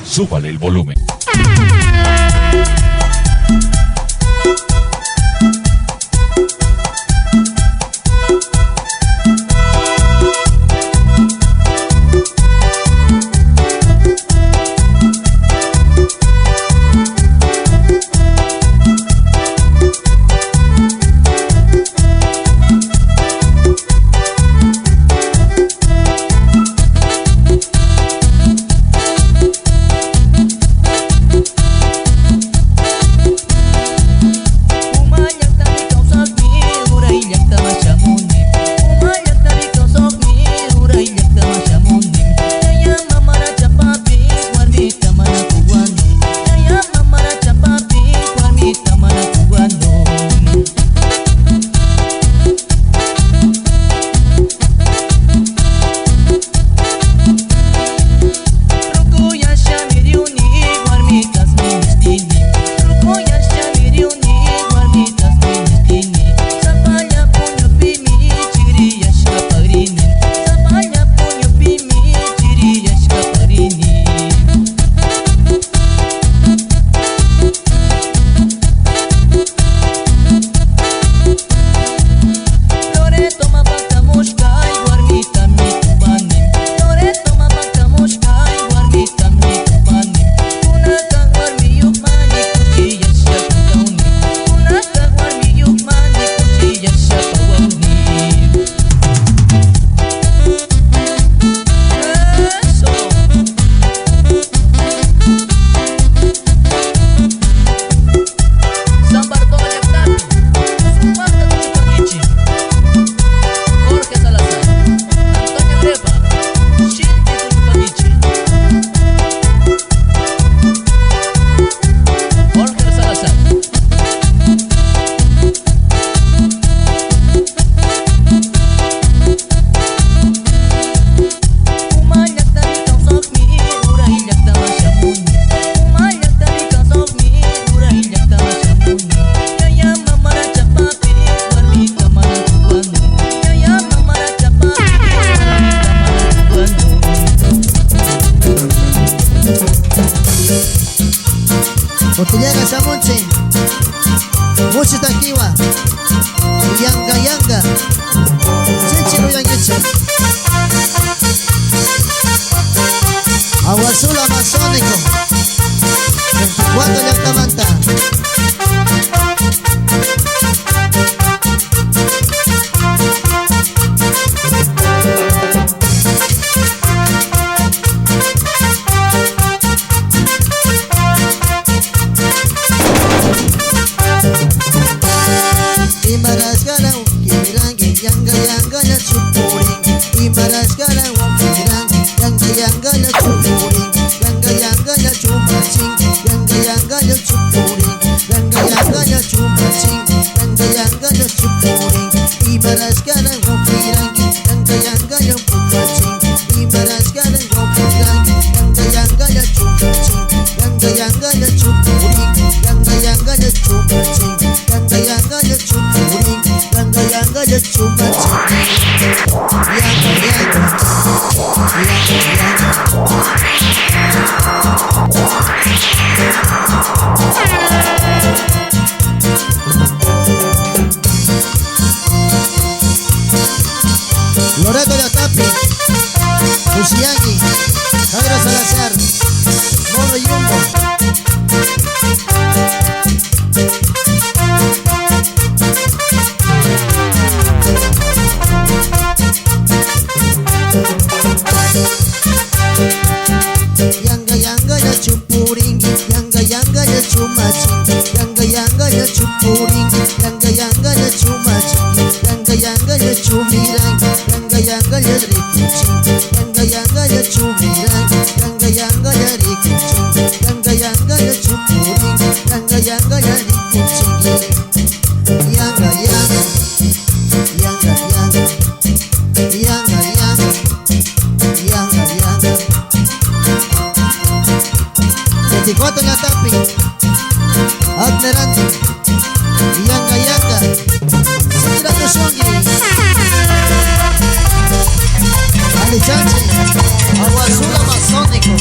súbale el volumen. Botellera Samonche, Mochi Takiwa, Yanga Yanga, Chichiro Yangichi, Agua Azul Amazónico, 24 de Altamanta. Loreto de Atapi, Luciani, Javier Salazar, Mono Yumbo. Yanga yanga ya chupuringi, yanga yanga ya chumaching, yanga yanga ya chupuringi, yanga yanga ya chumaching, yanga yanga ya chumirangi, yanga yanga ya rikuching, yanga yanga ya chumirangi, yanga yanga ya rikuching, yanga yanga ya chupuringi, yanga yanga ya rikuching. Yanga yanga, yanga yanga, yanga yanga, yanga yanga. 24 na Tapi, Adnerandi, Yanga Yanga, Sandra Tushongi, Ali Chachi, Agua Azul Amazónico.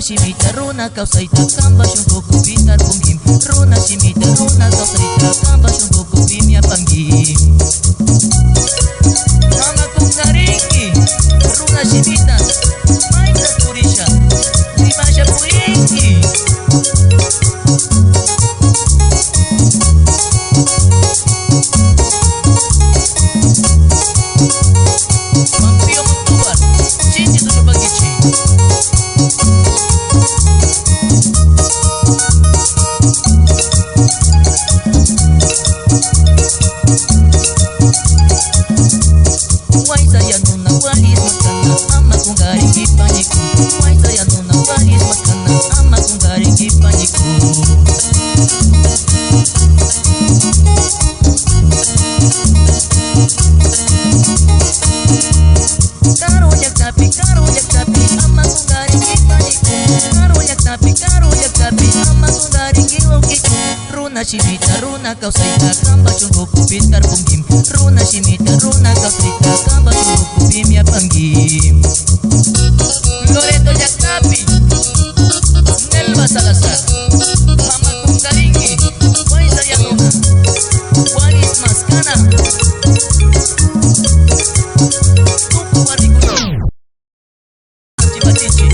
Shimita runa kau saita kamba shungko bitar punggim runa shimita runa kau saita kamba shungko bimya panggim kama kung naringi runa shimita maita turisha limasha puingi mampiyong tubar cici tu bagici Shimita runa kau saita kamba shungko bitar punggim runa shimita runa kau saita kamba shungko bimya panggim Loreto Jaknapi Nelva Salazar Mama Kungaringi Waisa Yanuna Wanis Maskana Tupu Warikuno Cibatici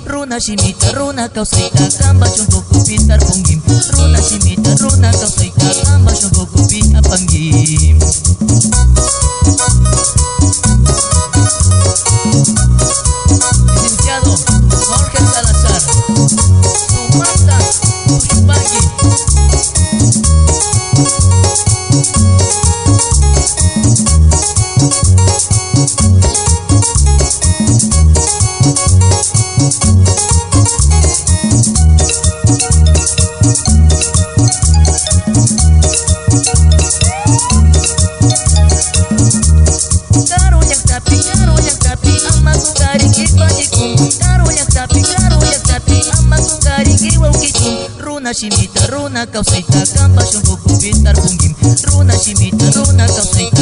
Runa shimita runa kau saita kamba shungko bitar punggim runa shimita runa kau saita kamba shungko bimya panggim Licenciado shimita runa kausayta kambashun pukupi tarpungim runa shimita runa kausayta